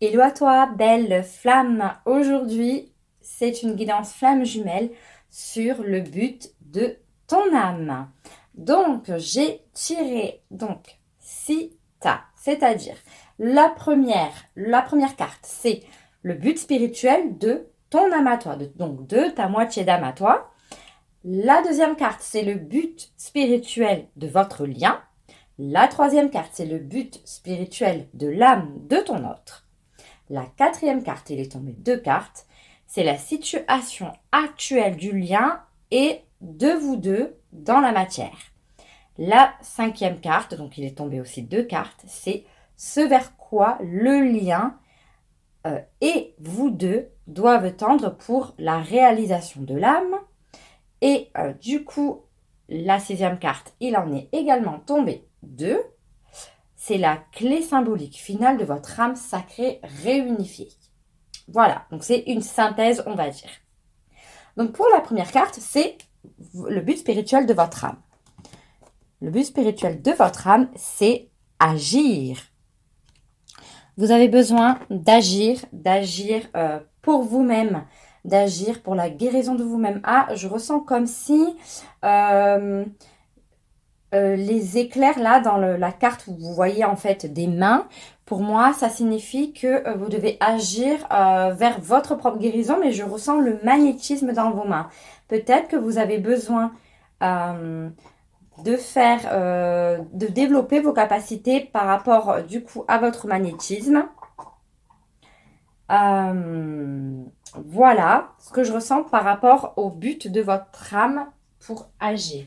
Hello à toi, belle flamme. Aujourd'hui, c'est une guidance flamme jumelle sur le but de ton âme. Donc, j'ai tiré six tas, c'est-à-dire la première carte, c'est le but spirituel de ton âme à toi, donc de ta moitié d'âme à toi. La deuxième carte, c'est le but spirituel de votre lien. La troisième carte, c'est le but spirituel de l'âme de ton autre. La quatrième carte, il est tombé deux cartes, c'est la situation actuelle du lien et de vous deux dans la matière. La cinquième carte, donc il est tombé aussi deux cartes, c'est ce vers quoi le lien et vous deux doivent tendre pour la réalisation de l'âme. Et du coup, la sixième carte, il en est également tombé deux. C'est la clé symbolique finale de votre âme sacrée réunifiée. Voilà, donc c'est une synthèse, on va dire. Donc pour la première carte, c'est le but spirituel de votre âme. Le but spirituel de votre âme, c'est agir. Vous avez besoin d'agir pour vous-même, d'agir pour la guérison de vous-même. Ah, je ressens comme si les éclairs là dans la carte où vous voyez en fait des mains, pour moi ça signifie que vous devez agir vers votre propre guérison, mais je ressens le magnétisme dans vos mains. Peut-être que vous avez besoin de développer vos capacités par rapport du coup à votre magnétisme. Voilà ce que je ressens par rapport au but de votre âme pour agir.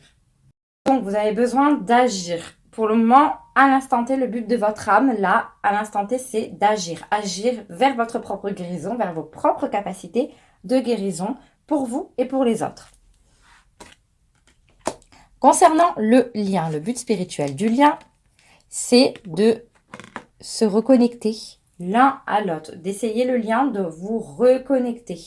Donc, vous avez besoin d'agir. Pour le moment, à l'instant T, le but de votre âme, là, à l'instant T, c'est d'agir. Agir vers votre propre guérison, vers vos propres capacités de guérison pour vous et pour les autres. Concernant le lien, le but spirituel du lien, c'est de se reconnecter l'un à l'autre, d'essayer le lien, de vous reconnecter,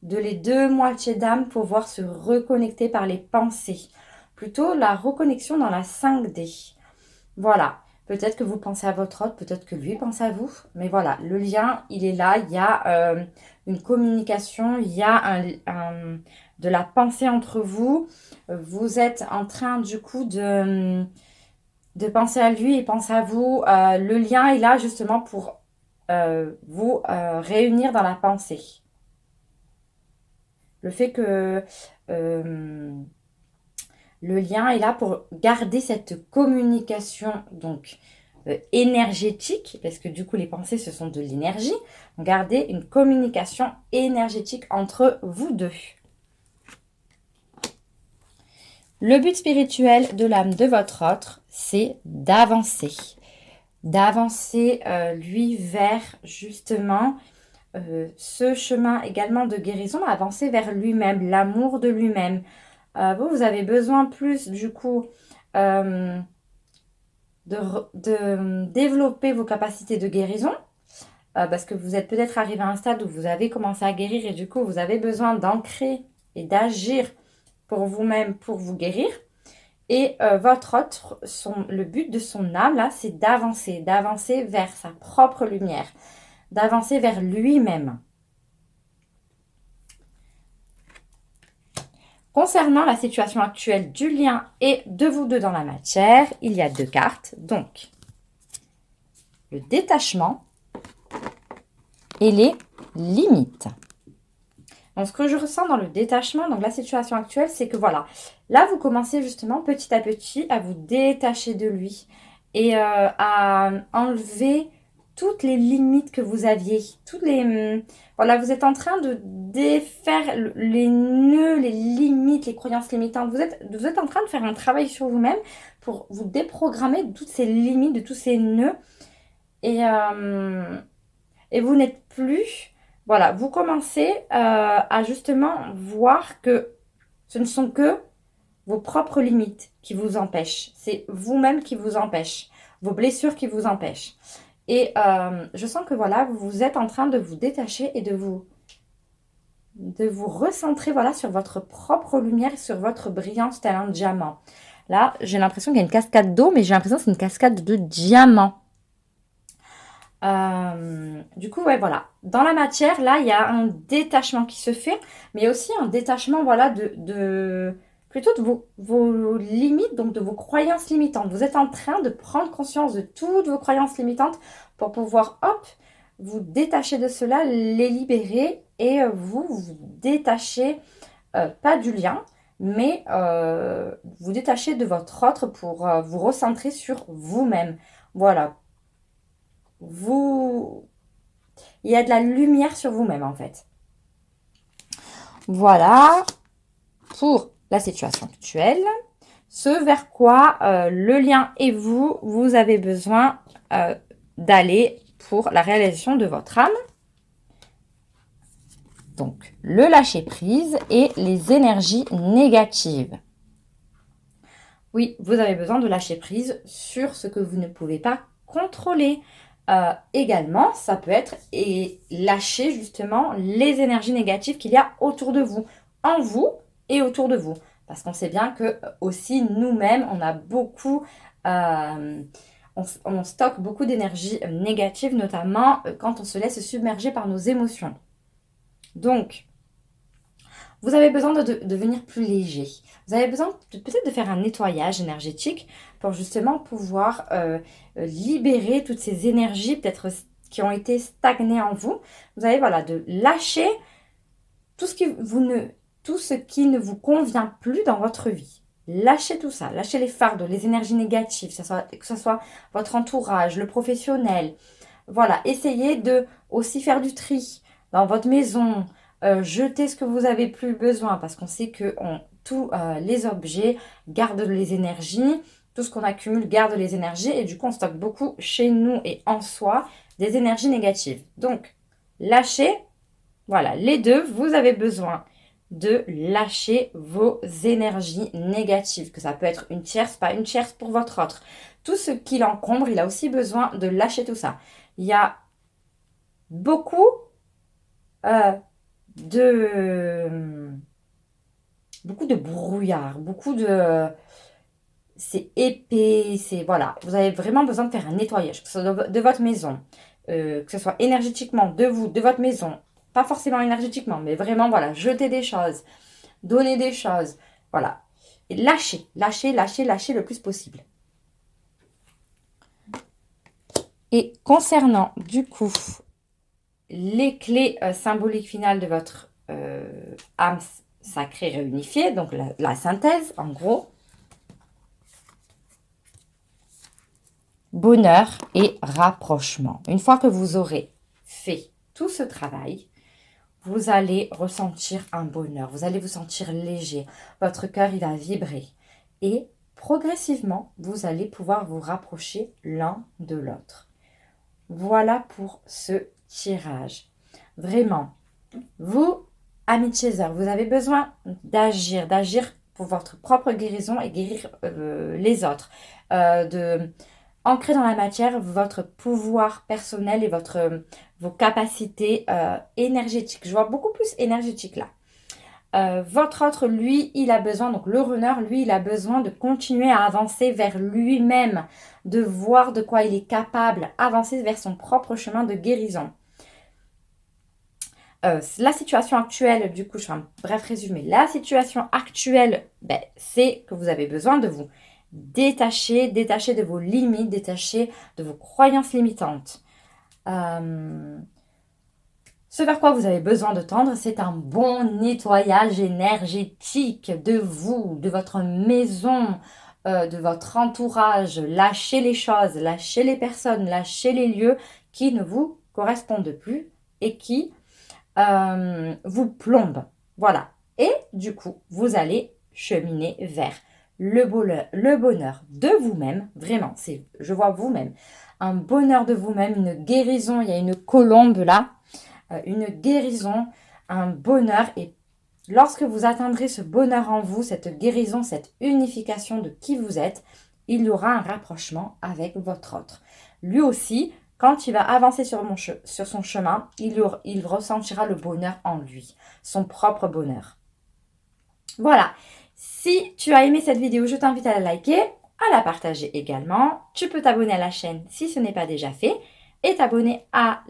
de les deux moitiés d'âme pouvoir se reconnecter par les pensées. Plutôt la reconnexion dans la 5D. Voilà. Peut-être que vous pensez à votre autre, peut-être que lui pense à vous. Mais voilà, le lien, il est là. Il y a une communication, il y a de la pensée entre vous. Vous êtes en train du coup de penser à lui et penser à vous. Le lien est là justement pour vous réunir dans la pensée. Le fait que le lien est là pour garder cette communication donc énergétique, parce que du coup les pensées ce sont de l'énergie. Garder une communication énergétique entre vous deux. Le but spirituel de l'âme de votre autre, c'est d'avancer. D'avancer lui vers justement ce chemin également de guérison, avancer vers lui-même, l'amour de lui-même. Vous avez besoin plus du coup de développer vos capacités de guérison parce que vous êtes peut-être arrivé à un stade où vous avez commencé à guérir et du coup vous avez besoin d'ancrer et d'agir pour vous-même pour vous guérir. Et votre autre, le but de son âme là, c'est d'avancer vers sa propre lumière, d'avancer vers lui-même. Concernant la situation actuelle du lien et de vous deux dans la matière, il y a deux cartes. Donc, le détachement et les limites. Donc, ce que je ressens dans le détachement, donc la situation actuelle, c'est que voilà, là, vous commencez justement petit à petit à vous détacher de lui et à enlever toutes les limites que vous aviez, voilà, vous êtes en train de défaire les nœuds, les limites, les croyances limitantes. Vous êtes en train de faire un travail sur vous-même pour vous déprogrammer de toutes ces limites, de tous ces nœuds. Et vous n'êtes plus... Voilà, vous commencez à justement voir que ce ne sont que vos propres limites qui vous empêchent. C'est vous-même qui vous empêche, vos blessures qui vous empêchent. Et je sens que voilà, vous êtes en train de vous détacher et de vous recentrer voilà, sur votre propre lumière et sur votre brillance tel un diamant. Là, j'ai l'impression qu'il y a une cascade d'eau, mais j'ai l'impression que c'est une cascade de diamants. Du coup, ouais, voilà. Dans la matière, là, il y a un détachement qui se fait, mais aussi un détachement, voilà, plutôt de vos limites, donc de vos croyances limitantes. Vous êtes en train de prendre conscience de toutes vos croyances limitantes pour pouvoir, hop, vous détacher de cela, les libérer et vous détacher, pas du lien, mais vous détacher de votre autre pour vous recentrer sur vous-même. Voilà. Vous, il y a de la lumière sur vous-même en fait. Voilà pour la situation actuelle. Ce vers quoi le lien et vous, vous avez besoin d'aller pour la réalisation de votre âme. Donc, le lâcher prise et les énergies négatives. Oui, vous avez besoin de lâcher prise sur ce que vous ne pouvez pas contrôler. Également, ça peut être et lâcher justement les énergies négatives qu'il y a autour de vous, en vous et autour de vous. Parce qu'on sait bien que aussi nous-mêmes, on a beaucoup, on stocke beaucoup d'énergie négative, notamment quand on se laisse submerger par nos émotions. Donc, vous avez besoin de devenir plus léger. Vous avez besoin peut-être de faire un nettoyage énergétique pour justement pouvoir libérer toutes ces énergies peut-être qui ont été stagnées en vous. Vous avez voilà de lâcher tout ce qui ne vous convient plus dans votre vie. Lâchez tout ça, lâchez les fardeaux, les énergies négatives, que ce soit votre entourage, le professionnel. Voilà, essayez de aussi faire du tri dans votre maison, jetez ce que vous avez plus besoin parce qu'on sait que tous les objets gardent les énergies, tout ce qu'on accumule garde les énergies et du coup on stocke beaucoup chez nous et en soi des énergies négatives. Donc, lâchez, voilà, les deux, vous avez besoin de lâcher vos énergies négatives, que ça peut être une tierce, pas une tierce pour votre autre. Tout ce qui l'encombre, il a aussi besoin de lâcher tout ça. Il y a beaucoup euh, de brouillard, c'est épais, c'est voilà. Vous avez vraiment besoin de faire un nettoyage, que ce soit de votre maison, que ce soit énergétiquement de vous, de votre maison, pas forcément énergétiquement, mais vraiment voilà, jeter des choses, donner des choses, voilà. Et lâcher le plus possible. Et concernant du coup les clés symboliques finales de votre âme sacrée réunifiée, donc la synthèse en gros, bonheur et rapprochement. Une fois que vous aurez fait tout ce travail, vous allez ressentir un bonheur, vous allez vous sentir léger, votre cœur il va vibrer et progressivement vous allez pouvoir vous rapprocher l'un de l'autre. Voilà pour ce tirage. Vraiment, vous, amis de Chaser, vous avez besoin d'agir pour votre propre guérison et guérir les autres, de ancrer dans la matière votre pouvoir personnel et vos capacités énergétiques. Je vois beaucoup plus énergétique là. Votre autre, lui, il a besoin, donc le runner, lui, il a besoin de continuer à avancer vers lui-même, de voir de quoi il est capable, avancer vers son propre chemin de guérison. La situation actuelle, du coup, je fais un bref résumé. La situation actuelle, c'est que vous avez besoin de vous détacher de vos limites, détacher de vos croyances limitantes. Ce vers quoi vous avez besoin de tendre, c'est un bon nettoyage énergétique de vous, de votre maison, de votre entourage. Lâchez les choses, lâchez les personnes, lâchez les lieux qui ne vous correspondent plus et qui vous plombent. Voilà. Et du coup, vous allez cheminer vers le bonheur de vous-même. Vraiment, je vois vous-même. Un bonheur de vous-même, une guérison. Il y a une colombe là. Une guérison, un bonheur. Et lorsque vous atteindrez ce bonheur en vous, cette guérison, cette unification de qui vous êtes, il y aura un rapprochement avec votre autre. Lui aussi, quand il va avancer sur son chemin, il ressentira le bonheur en lui, son propre bonheur. Voilà. Si tu as aimé cette vidéo, je t'invite à la liker, à la partager également. Tu peux t'abonner à la chaîne si ce n'est pas déjà fait. et t'abonner à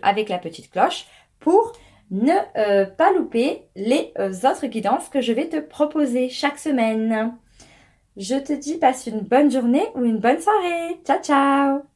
avec la petite cloche pour ne pas louper les autres guidances que je vais te proposer chaque semaine. Je te dis passe une bonne journée ou une bonne soirée. Ciao ciao!